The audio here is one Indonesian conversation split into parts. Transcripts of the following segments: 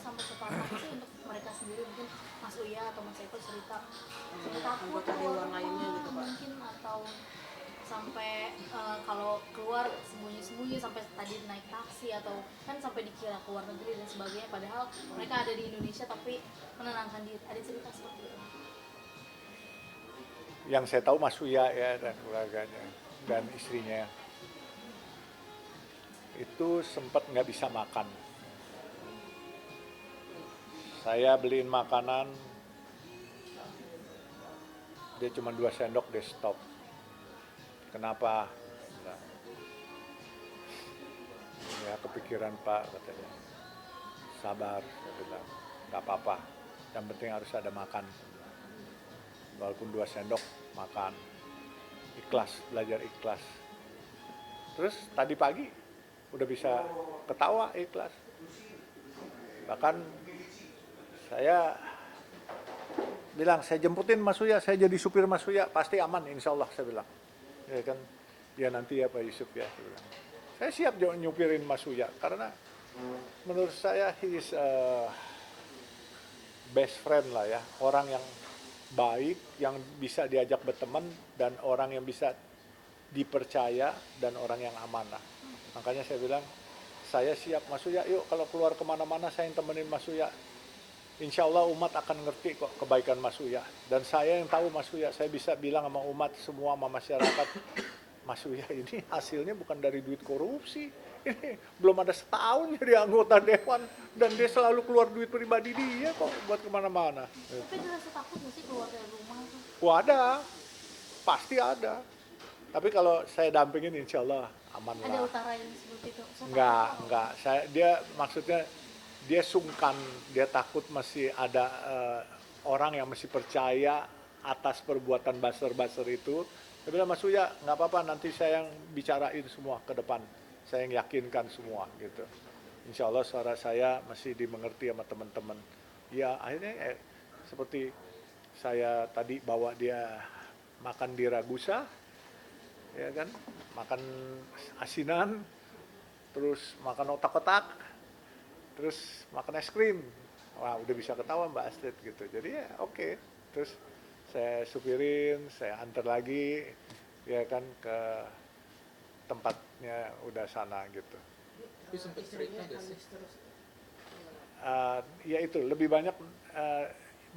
sampai separah sih untuk mereka sendiri, mungkin Mas Uya atau Mas Eko cerita takut anggota dewan lainnya gitu Pak. mungkin, atau sampai kalau keluar sembunyi-sembunyi sampai tadi naik taksi atau kan sampai dikira ke luar negeri dan sebagainya, padahal mereka ada di Indonesia tapi menenangkan diri. Ada cerita seperti itu? Yang saya tahu Mas Uya ya dan keluarganya dan istrinya itu sempat nggak bisa makan. Saya beliin makanan, dia cuma 2 sendok, dia stop. Kenapa? Nah, ya kepikiran Pak, katanya. Sabar, saya bilang, nggak apa-apa. Yang penting harus ada makan. Walaupun 2 sendok, makan. Ikhlas, belajar ikhlas. Terus tadi pagi udah bisa ketawa ikhlas. Bahkan saya bilang, saya jemputin Mas Uya, saya jadi supir Mas Uya, pasti aman insya Allah, saya bilang. Ya kan, ya nanti ya Pak Yusuf ya, saya bilang. Saya siap nyupirin Mas Uya, karena menurut saya he is best friend lah ya, orang yang baik, yang bisa diajak berteman, dan orang yang bisa dipercaya, dan orang yang amanah. Makanya saya bilang, saya siap Mas Uya, yuk kalau keluar kemana-mana saya yang temenin Mas Uya. Insya Allah umat akan ngerti kok kebaikan Mas Uya. Dan saya yang tahu Mas Uya, saya bisa bilang sama umat semua, sama masyarakat, Mas Uya ini hasilnya bukan dari duit korupsi. Ini belum ada setahun jadi anggota dewan, dan dia selalu keluar duit pribadi dia kok buat kemana-mana. Tapi ada rasa takut nggak sih keluar dari rumah tuh? Wah ada, pasti ada. Tapi kalau saya dampingin insya Allah aman lah. Ada utara yang seperti itu? Enggak. Dia maksudnya dia sungkan, dia takut masih ada orang yang masih percaya atas perbuatan buzzer-buzzer itu. Dia bilang, Mas Uya, nggak apa-apa, nanti saya yang bicarain semua ke depan. Saya yang yakinkan semua gitu. Insya Allah suara saya masih dimengerti sama teman-teman. Ya akhirnya seperti saya tadi bawa dia makan di Ragusa, ya kan, makan asinan, terus makan otak-otak, terus makan es krim. Wah udah bisa ketawa Mbak Astrid gitu. Jadi ya oke. Terus saya supirin, saya antar lagi, ya kan, ke tempatnya udah sana gitu. Tapi sempat cerita gak sih? Ya itu lebih banyak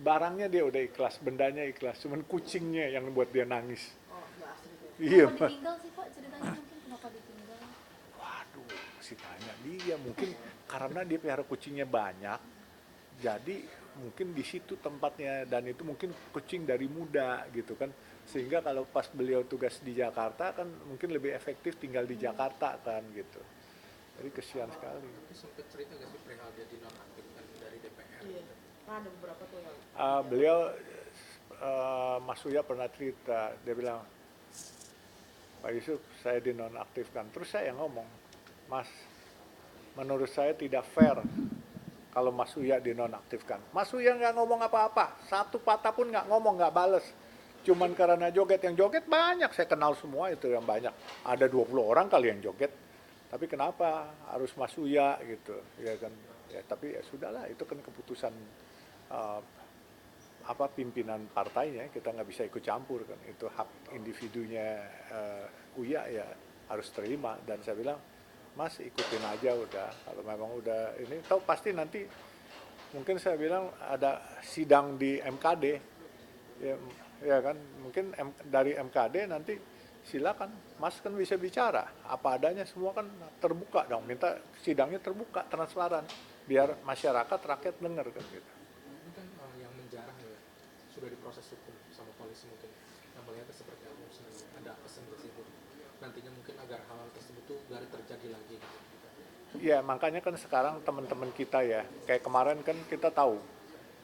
barangnya dia udah ikhlas, bendanya ikhlas, cuman kucingnya yang buat dia nangis. Oh, Mbak Astrid ya. Iya Kenapa Pak. ditinggal sih Pak? Ceritanya mungkin kenapa ditinggal? Waduh, mesti tanya dia. Mungkin karena dia pelihara kucingnya banyak, jadi mungkin di situ tempatnya, dan itu mungkin kucing dari muda gitu kan. Sehingga kalau pas beliau tugas di Jakarta kan mungkin lebih efektif tinggal di Jakarta kan gitu. Jadi kesian sekali. Tapi sempat cerita gak sih perihal dia dinonaktifkan dari DPR? Iya, kan ada beberapa tuh yang Beliau Mas Uya pernah cerita, dia bilang, Pak Yusuf saya dinonaktifkan. Terus saya ngomong, Mas, menurut saya tidak fair kalau Mas Uya dinonaktifkan. Mas Uya nggak ngomong apa-apa, satu patah pun nggak ngomong, nggak bales. Cuman karena joget, yang joget banyak, saya kenal semua itu yang banyak. Ada 20 orang kali yang joget. Tapi kenapa harus Mas Uya gitu, ya kan? Ya, tapi ya sudahlah, itu kan keputusan pimpinan partainya, kita nggak bisa ikut campur kan. Itu hak individunya Uya, ya harus terima. Dan saya bilang, Mas ikutin aja udah, kalau memang udah ini, tahu pasti nanti mungkin saya bilang ada sidang di MKD, ya kan, mungkin dari MKD nanti silakan, Mas kan bisa bicara, apa adanya semua kan terbuka dong, minta sidangnya terbuka, transparan, biar masyarakat, rakyat dengar kan gitu. Ini kan yang menjarah ya, sudah diproses hukum sama polisi mungkin. Yang melihatnya seperti apa sebenarnya? Ada pesan tersebut nantinya mungkin agar hal tersebut tuh gak terjadi lagi gitu. Ya makanya kan sekarang teman-teman kita ya, kayak kemarin kan kita tahu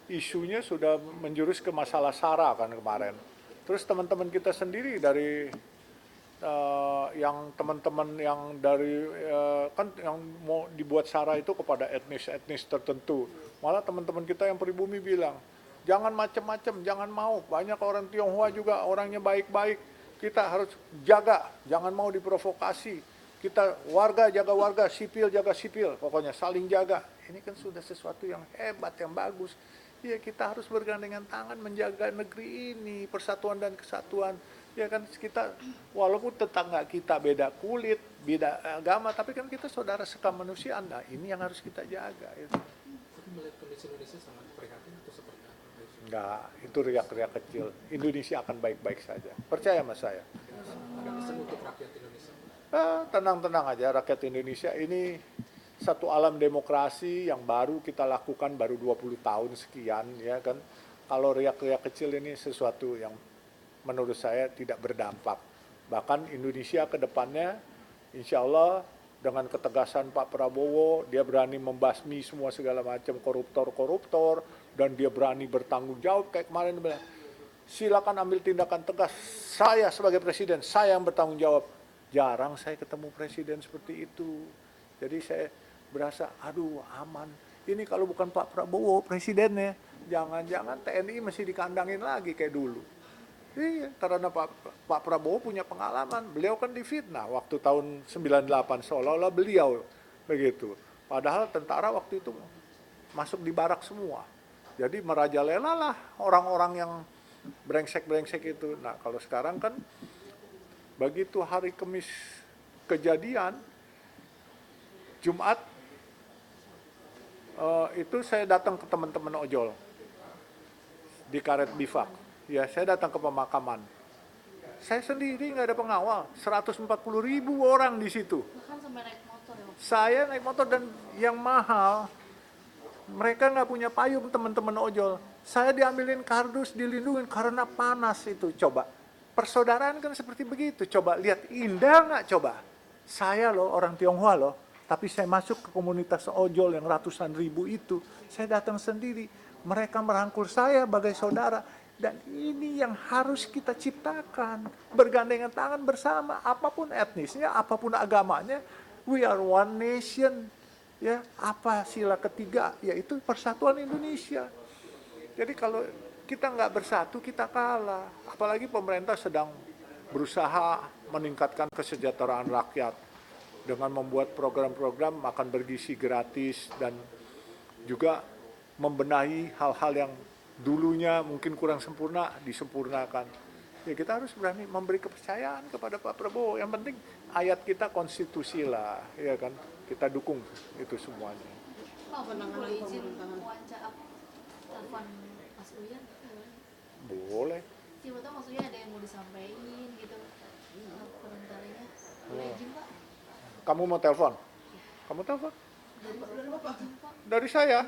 isunya sudah menjurus ke masalah SARA kan kemarin. Terus teman-teman kita sendiri dari yang teman-teman yang dari kan yang mau dibuat SARA itu kepada etnis-etnis tertentu. Malah teman-teman kita yang pribumi bilang, jangan macam-macam, jangan mau. Banyak orang Tionghoa juga orangnya baik-baik. Kita harus jaga, jangan mau diprovokasi. Kita warga jaga warga, sipil jaga sipil, pokoknya saling jaga. ini kan sudah sesuatu yang hebat, yang bagus. Ya kita harus bergandengan tangan menjaga negeri ini, persatuan dan kesatuan. Ya kan kita, walaupun tetangga kita beda kulit, beda agama, tapi kan kita saudara sekamanusiaan. Nah ini yang harus kita jaga. Itu. Tapi melihat kondisi Indonesia sangat prihatin atau seperti apa? Enggak, itu riak-riak kecil. Indonesia akan baik-baik saja. Percaya sama saya. Ada pesan untuk rakyat Indonesia? Tenang-tenang aja rakyat Indonesia ini satu alam demokrasi yang baru kita lakukan baru 20 tahun sekian ya kan. Kalau riak-riak kecil ini sesuatu yang menurut saya tidak berdampak. Bahkan Indonesia ke depannya insya Allah dengan ketegasan Pak Prabowo dia berani membasmi semua segala macam koruptor-koruptor dan dia berani bertanggung jawab kayak kemarin bilang silakan ambil tindakan tegas. Saya sebagai presiden, saya yang bertanggung jawab. Jarang saya ketemu presiden seperti itu. Jadi saya berasa, aduh aman. Ini kalau bukan Pak Prabowo presidennya, jangan-jangan TNI masih dikandangin lagi kayak dulu. Iya, karena Pak Prabowo punya pengalaman. Beliau kan difitnah waktu tahun 98, seolah-olah beliau begitu. Padahal tentara waktu itu masuk di barak semua. Jadi merajalela lah orang-orang yang brengsek-brengsek itu. Nah kalau sekarang kan begitu hari Kamis kejadian, Jumat itu saya datang ke teman-teman ojol di Karet Bifak. Ya, saya datang ke pemakaman. Saya sendiri nggak ada pengawal, 140.000 orang di situ. Bahkan sampai naik motor ya. Saya naik motor dan yang mahal, mereka nggak punya payung teman-teman ojol. Saya diambilin kardus, dilindungin karena panas itu. Coba, persaudaraan kan seperti begitu. Coba lihat, indah nggak coba? Saya loh orang Tionghoa loh, tapi saya masuk ke komunitas ojol yang ratusan ribu itu. Saya datang sendiri, mereka merangkul saya sebagai saudara. Dan ini yang harus kita ciptakan, bergandengan tangan bersama, apapun etnisnya, apapun agamanya, we are one nation. Ya, apa sila ketiga, yaitu persatuan Indonesia. Jadi kalau kita nggak bersatu, kita kalah. Apalagi pemerintah sedang berusaha meningkatkan kesejahteraan rakyat dengan membuat program-program makan bergizi gratis dan juga membenahi hal-hal yang dulunya mungkin kurang sempurna, disempurnakan. Ya kita harus berani memberi kepercayaan kepada Pak Prabowo. Yang penting ayat kita konstitusi lah, ya kan? Kita dukung itu semuanya. Pak, kalau izin wawancara telepon Mas Uyan, Boleh. siapa tahu Mas Uyan ada yang mau disampaikan gitu komentarnya. Boleh izin Pak? Kamu mau telepon? Kamu telepon? Dari Bapak? Dari saya.